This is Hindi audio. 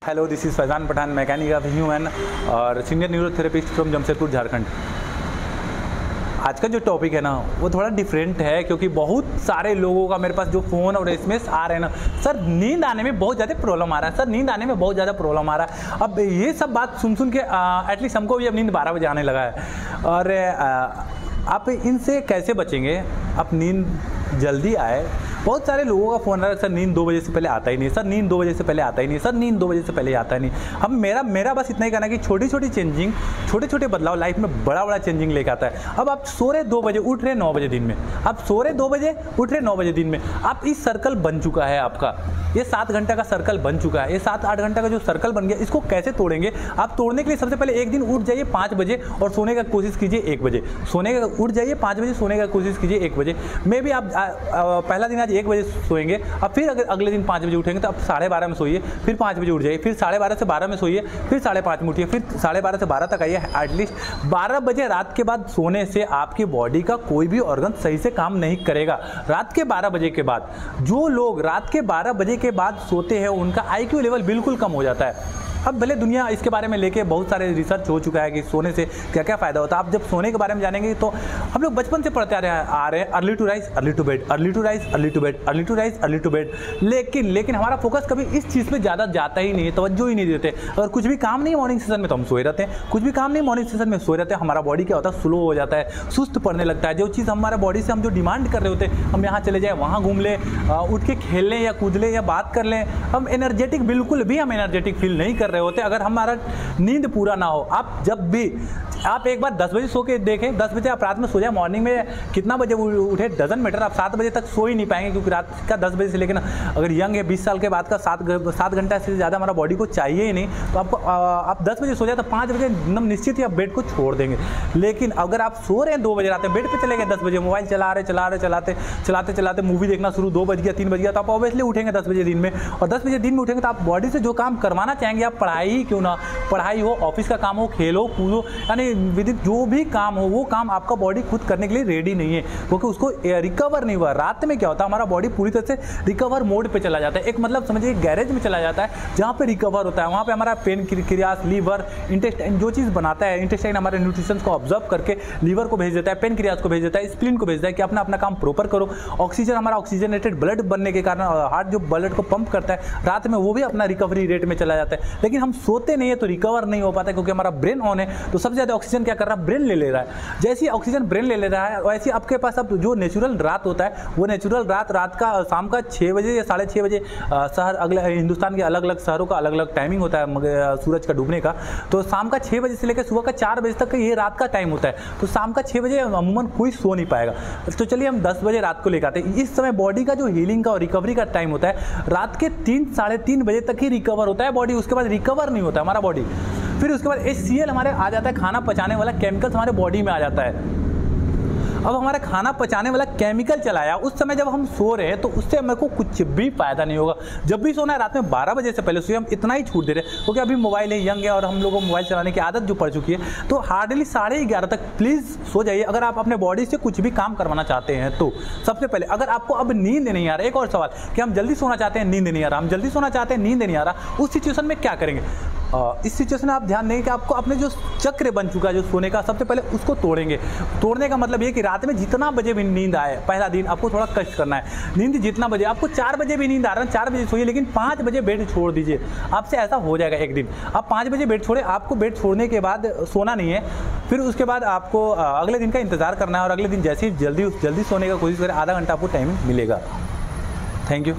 Hello, this is Faizan Pathan, mechanic of human और senior neurotherapist from Jamshedpur, Jharkhand. आज का जो टॉपिक है ना वो थोड़ा डिफरेंट है, क्योंकि बहुत सारे लोगों का मेरे पास जो फ़ोन और एसएमएस आ रहे हैं ना, सर नींद आने में बहुत ज़्यादा प्रॉब्लम आ रहा है, सर नींद आने में बहुत ज़्यादा प्रॉब्लम आ रहा है। अब ये सब बात सुन के एटलीस्ट हमको भी अब नींद 12 बजे आने लगा है। और आप इनसे कैसे बचेंगे? आप नींद जल्दी आए। बहुत सारे लोगों का फ़ोन आ रहा है, सर नींद 2 बजे से पहले आता ही नहीं, सर नींद 2 बजे से पहले आता ही नहीं, सर नींद 2 बजे से पहले आता ही नहीं। हम मेरा बस इतना ही कहना है कि छोटी छोटी चेंजिंग, छोटे छोटे बदलाव लाइफ में बड़ा बड़ा चेंजिंग लेकर आता है। अब आप सो रहे 2 बजे, उठ रहे 9 बजे दिन में, आप सो रहे 2 बजे, उठ रहे 9 बजे दिन में, आप इस सर्कल बन चुका है आपका, ये 7 घंटा का सर्कल बन चुका है, ये 7-8 घंटा का जो सर्कल बन गया, इसको कैसे तोड़ेंगे? आप तोड़ने के लिए सबसे पहले एक दिन उठ जाइए 5 बजे और सोने का कोशिश कीजिए 1 बजे। उठ जाइए 5 बजे, सोने का कोशिश कीजिए 1 बजे। मे भी आप पहला दिन आज 1 बजे सोएंगे, अब फिर अगर अगले दिन 5 बजे उठेंगे तो आप 12:30 में सोइए, फिर 5 बजे उठ जाइए, फिर 12:30 से 12 में सोइए, फिर 5:30 में उठिए, फिर 12:30 से 12 तक आइए। एटलीस्ट 12 बजे रात के बाद सोने से आपकी बॉडी का कोई भी ऑर्गन सही से काम नहीं करेगा। रात के 12 बजे के बाद, जो लोग रात के 12 बजे के बाद सोते हैं उनका IQ लेवल बिल्कुल कम हो जाता है। अब भले दुनिया इसके बारे में लेके बहुत सारे रिसर्च हो चुका है कि सोने से क्या क्या फ़ायदा होता है। आप जब सोने के बारे में जानेंगे तो हम लोग बचपन से पढ़ते आ रहे हैं early to rise early to bed, early to rise early to bed, early to rise early to bed. लेकिन हमारा फोकस कभी इस चीज़ पे ज़्यादा जाता ही नहीं है, तवज्जो ही नहीं देते। अगर कुछ भी काम नहीं मॉर्निंग सेशन में तो हम सोए रहते हैं, कुछ भी काम नहीं मॉर्निंग सेशन में सोए रहते हैं। हमारा बॉडी क्या होता है, स्लो हो जाता है, सुस्त पड़ने लगता है। जो चीज़ हमारा बॉडी से हम जो डिमांड कर रहे होते हैं, हम यहाँ चले जाए, वहाँ घूम लें, उठ के खेल लें या कूद लें या बात कर लें, हम एनर्जेटिक बिल्कुल भी हम एनर्जेटिक फील नहीं कर रहे होते। अगर हमारा नींद पूरा ना हो, आप जब भी आप एक बार 10 बजे सो के देखें, 10 बजे आप रात में सो जाए, मॉर्निंग में कितना बजे उठे डजंट मैटर, आप 7 बजे तक सो ही नहीं पाएंगे, क्योंकि रात का 10 बजे से लेकर अगर यंग है 20 साल के बाद का 7 घंटा से ज़्यादा हमारा बॉडी को चाहिए ही नहीं। तो आपको आप 10 बजे सो जाए तो 5 बजे एकदम निश्चित ही आप बेड को छोड़ देंगे। लेकिन अगर आप सो रहे हैं 2 बजे रात में, बेड पर चले गए 10 बजे, मोबाइल चलाते मूवी देखना शुरू, 2 बज गया 3 बज गया, तो आप ऑब्वियसली उठेंगे 10 बजे दिन में। और 10 बजे दिन में उठेंगे तो आप बॉडी से जो काम करवाना चाहेंगे, आप पढ़ाई ही क्यों ना, पढ़ाई हो, ऑफिस का काम हो, खेलो कूदो, यानी विदिन जो भी काम हो वो काम आपका बॉडी खुद करने के लिए रेडी नहीं है, क्योंकि उसको रिकवर नहीं हुआ। रात में क्या होता है, हमारा बॉडी पूरी तरह से रिकवर मोड पे चला जाता है। एक मतलब समझिए गैरेज में चला जाता है, जहाँ पे रिकवर होता है, वहाँ पे हमारा पेनक्रियास, लीवर, इंटेस्टाइन जो चीज़ बनाता है, इंटेस्टाइन हमारे न्यूट्रिशंस को ऑब्जर्व करके लीवर को भेज देता है, पेनक्रियास को भेज देता है, स्प्लीन को भेज देता है कि अपना काम प्रॉपर करो। ऑक्सीजन, हमारा ऑक्सीजनेटेड ब्लड बनने के कारण हार्ट जो ब्लड को पंप करता है रात में, वो भी अपना रिकवरी रेट में चला जाता है। लेकिन हम सोते नहीं है तो रिकवर नहीं हो पाता, क्योंकि हमारा ब्रेन ऑन है, तो सबसे ज़्यादा ऑक्सीजन क्या कर रहा है, ब्रेन ले रहा है। जैसे ऑक्सीजन ब्रेन ले रहा है, वैसे आपके पास अब जो नेचुरल रात होता है, वो नेचुरल रात का शाम का 6 बजे या 6:30 बजे, शहर अगले हिंदुस्तान के अलग अलग शहरों का अलग अलग टाइमिंग होता है सूरज का डूबने का। तो शाम का 6 बजे से लेकर सुबह का 4 बजे तक ये रात का टाइम होता है। तो शाम का 6 बजे अमूमन कोई सो नहीं पाएगा। तो चलिए हम 10 बजे रात को लेकर आते हैं। इस समय बॉडी का जो हीलिंग का और रिकवरी का टाइम होता है, रात के 3-3:30 बजे तक ही रिकवर होता है बॉडी, उसके बाद रिकवर नहीं होता हमारा बॉडी। फिर उसके बाद HCl हमारे आ जाता है, खाना पचाने वाला केमिकल्स हमारे बॉडी में आ जाता है। अब हमारा खाना पचाने वाला केमिकल चलाया, उस समय जब हम सो रहे हैं तो उससे मेरे को कुछ भी फायदा नहीं होगा। जब भी सोना है रात में 12 बजे से पहले सोइए, हम इतना ही छूट दे रहे हैं, क्योंकि अभी मोबाइल है, यंग है और हम लोगों को मोबाइल चलाने की आदत जो पड़ चुकी है। तो हार्डली 11:30 तक प्लीज़ सो जाइए, अगर आप अपने बॉडी से कुछ भी काम करवाना चाहते हैं तो। सबसे पहले अगर आपको अब नींद नहीं आ रहा, एक और सवाल कि हम जल्दी सोना चाहते हैं, नींद नहीं आ रहा, हम जल्दी सोना चाहते हैं, नींद नहीं आ रहा, उस सिचुएशन में क्या करेंगे? इस सिचुएशन में आप ध्यान देंगे कि आपको अपने जो चक्र बन चुका है जो सोने का, सबसे पहले उसको तोड़ेंगे। तोड़ने का मतलब ये कि रात में जितना बजे भी नींद आए, पहला दिन आपको थोड़ा कष्ट करना है। नींद जितना बजे, आपको 4 बजे भी नींद आ रहा है, 4 बजे सोइए, लेकिन 5 बजे बेड छोड़ दीजिए। आपसे ऐसा हो जाएगा एक दिन, आप 5 बजे बेड छोड़े, आपको बेड छोड़ने के बाद सोना नहीं है, फिर उसके बाद आपको अगले दिन का इंतजार करना है, और अगले दिन जैसे ही जल्दी सोने का कोशिश करें, आधा घंटा आपको टाइम मिलेगा। Thank you.